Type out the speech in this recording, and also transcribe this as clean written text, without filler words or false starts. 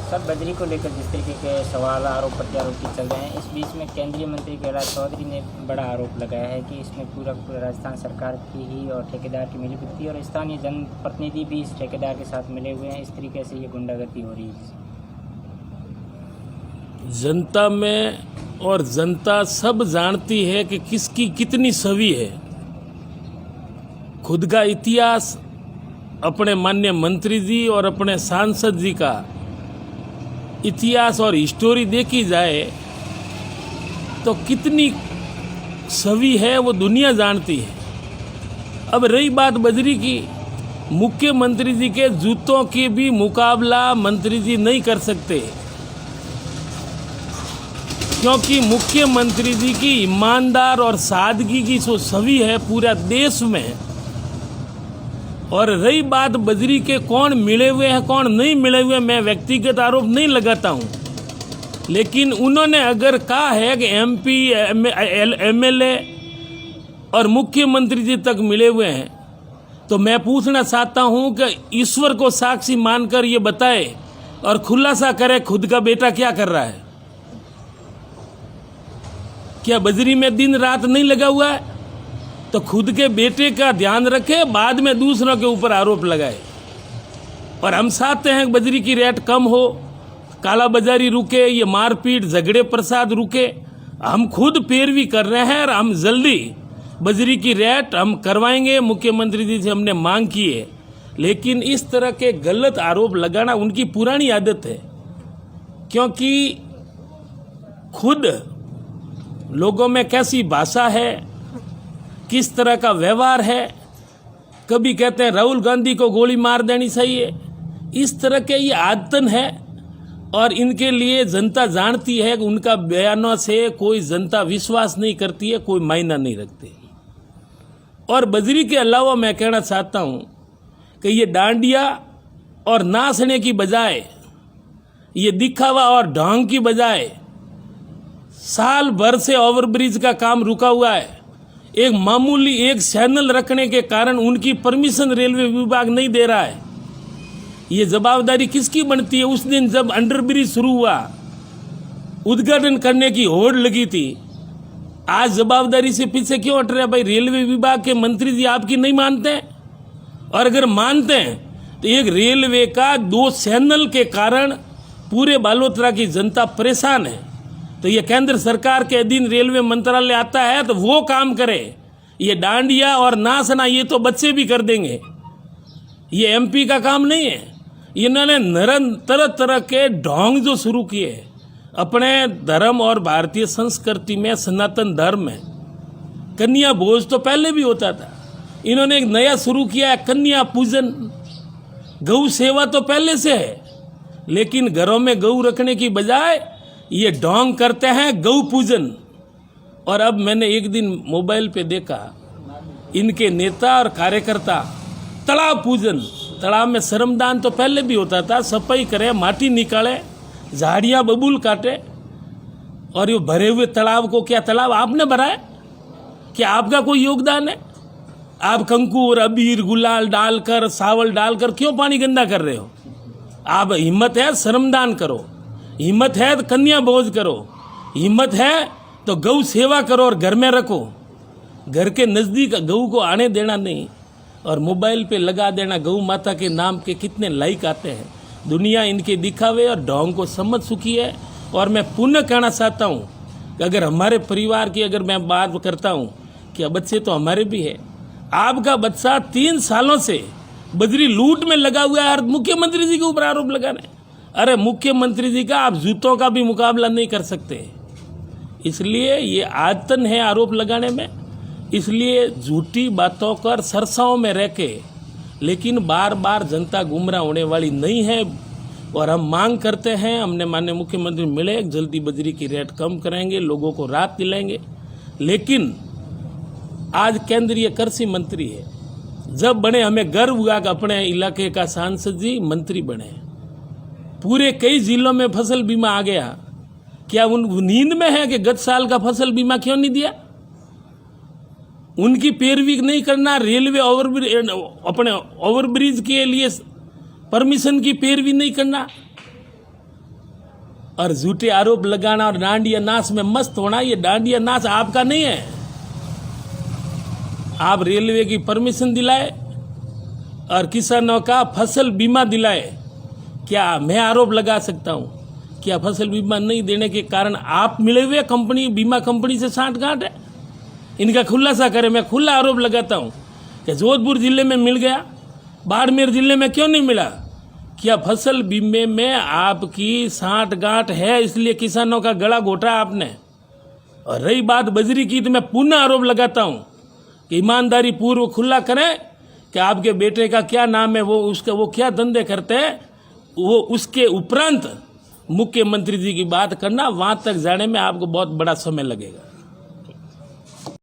Sir, बजरी को लेकर जिस तरीके के सवाल आरोप प्रत्यारोप की चल रहे हैं, इस बीच में केंद्रीय मंत्री कैलाश चौधरी ने बड़ा आरोप लगाया है कि इसमें पूरा राजस्थान सरकार की ही और ठेकेदार की मिलीभगत और स्थानीय जनप्रतिनिधि भी इस ठेकेदार के साथ मिले हुए हैं। इस तरीके से ये गुंडागर्दी हो रही है। जनता में और जनता सब जानती है कि किसकी कितनी छवि है। खुद का इतिहास अपने माननीय मंत्री जी और अपने सांसद जी का इतिहास और हिस्टोरी देखी जाए तो कितनी छवि है वो दुनिया जानती है। अब रही बात बजरी की, मुख्यमंत्री जी के जूतों की भी मुकाबला मंत्री जी नहीं कर सकते, क्योंकि मुख्यमंत्री जी की ईमानदार और सादगी की जो छवि है पूरा देश में। और रही बात बजरी के कौन मिले हुए हैं कौन नहीं मिले हुए, मैं व्यक्तिगत आरोप नहीं लगाता हूं, लेकिन उन्होंने अगर कहा है कि MP MLA और मुख्यमंत्री जी तक मिले हुए हैं तो मैं पूछना चाहता हूं कि ईश्वर को साक्षी मानकर ये बताए और खुलासा करे खुद का बेटा क्या कर रहा है। क्या बजरी में दिन रात नहीं लगा हुआ है? तो खुद के बेटे का ध्यान रखे, बाद में दूसरों के ऊपर आरोप लगाए। और हम चाहते हैं बजरी की रेट कम हो, काला बाजारी रुके, ये मारपीट झगड़े प्रसाद रुके। हम खुद पैरवी कर रहे हैं और हम जल्दी बजरी की रेट हम करवाएंगे। मुख्यमंत्री जी से हमने मांग की है, लेकिन इस तरह के गलत आरोप लगाना उनकी पुरानी आदत है, क्योंकि खुद लोगों में कैसी भाषा है, किस तरह का व्यवहार है। कभी कहते हैं राहुल गांधी को गोली मार देनी चाहिए, इस तरह के ये आदतन है। और इनके लिए जनता जानती है कि उनका बयानों से कोई जनता विश्वास नहीं करती है, कोई मायना नहीं रखते। और बजरी के अलावा मैं कहना चाहता हूं कि ये डांडिया और नाचने की बजाय, ये दिखावा और ढोंग की बजाय, साल भर से ओवरब्रिज का काम रुका हुआ है। एक मामूली एक चैनल रखने के कारण उनकी परमिशन रेलवे विभाग नहीं दे रहा है। ये जवाबदारी किसकी बनती है? उस दिन जब अंडरब्रिज शुरू हुआ, उद्घाटन करने की होड़ लगी थी, आज जवाबदारी से पीछे क्यों हट रहे हैं? भाई, रेलवे विभाग के मंत्री जी आपकी नहीं मानते हैं? और अगर मानते हैं तो एक रेलवे का 2 चैनल के कारण पूरे बालोतरा की जनता परेशान है। तो ये केंद्र सरकार के अधीन रेलवे मंत्रालय आता है तो वो काम करे। ये डांडिया और नाचना ये तो बच्चे भी कर देंगे, ये MP का काम नहीं है। इन्होंने तरह तरह के ढोंग जो शुरू किए अपने धर्म और भारतीय संस्कृति में, सनातन धर्म में। कन्या भोज तो पहले भी होता था, इन्होंने एक नया शुरू किया है कन्या पूजन। गौ सेवा तो पहले से है, लेकिन घरों में गौ रखने की बजाय ये ढोंग करते हैं गौ पूजन। और अब मैंने एक दिन मोबाइल पे देखा, इनके नेता और कार्यकर्ता तालाब पूजन। तालाब में श्रमदान तो पहले भी होता था, सफाई करे, माटी निकाले, झाड़ियाँ बबूल काटे। और ये भरे हुए तालाब को, क्या तालाब आपने भरा है? क्या आपका कोई योगदान है? आप कंकूर, अबीर, गुलाल डालकर, सावल डालकर क्यों पानी गंदा कर रहे हो? आप हिम्मत है श्रमदान करो, हिम्मत है तो कन्या भोज करो, हिम्मत है तो गौ सेवा करो और घर में रखो। घर के नज़दीक गऊ को आने देना नहीं और मोबाइल पे लगा देना। गौ माता के नाम के कितने लाइक आते हैं। दुनिया इनके दिखावे और ढोंग को समझ चुकी है। और मैं पुनः कहना चाहता हूँ कि अगर हमारे परिवार की अगर मैं बात करता हूँ कि बच्चे तो हमारे भी है, आपका बच्चा 3 सालों से बजरी लूट में लगा हुआ है और मुख्यमंत्री जी के ऊपर आरोप लगाने। अरे मुख्यमंत्री जी का आप जूतों का भी मुकाबला नहीं कर सकते, इसलिए ये आदतन है आरोप लगाने में। इसलिए झूठी बातों कर सरसाओं में रह के, लेकिन बार बार जनता गुमराह होने वाली नहीं है। और हम मांग करते हैं, हमने माननीय मुख्यमंत्री मिले, जल्दी बजरी की रेट कम करेंगे, लोगों को राहत दिलाएंगे। लेकिन आज केंद्रीय कृषि मंत्री है, जब बने हमें गर्व हुआ कि अपने इलाके का सांसद जी मंत्री बने। पूरे कई जिलों में फसल बीमा आ गया। क्या उन नींद में है कि गत साल का फसल बीमा क्यों नहीं दिया? उनकी पैरवी नहीं करना, रेलवे अपने ओवरब्रिज के लिए परमिशन की पैरवी नहीं करना। और झूठे आरोप लगाना और डांडिया नाच में मस्त होना, ये डांडिया नाच आपका नहीं है। आप रेलवे की परमिशन दिलाए और किसानों का फसल बीमा दिलाए, क्या मैं आरोप लगा सकता हूं? क्या फसल बीमा नहीं देने के कारण आप मिले हुए कंपनी, बीमा कंपनी से सांठगांठ है? इनका खुलासा करें। मैं खुला आरोप लगाता हूं कि जोधपुर जिले में मिल गया, बाड़मेर जिले में क्यों नहीं मिला? क्या फसल बीमे में आपकी सांठगांठ है, इसलिए किसानों का गला घोटा आपने? और रही बात बजरी की, तो मैं पुनः आरोप लगाता हूं कि ईमानदारी पूर्व खुला करें कि आपके बेटे का क्या नाम है, वो क्या धंधे करते हैं, वो उसके उपरांत मुख्यमंत्री जी की बात करना, वहां तक जाने में आपको बहुत बड़ा समय लगेगा।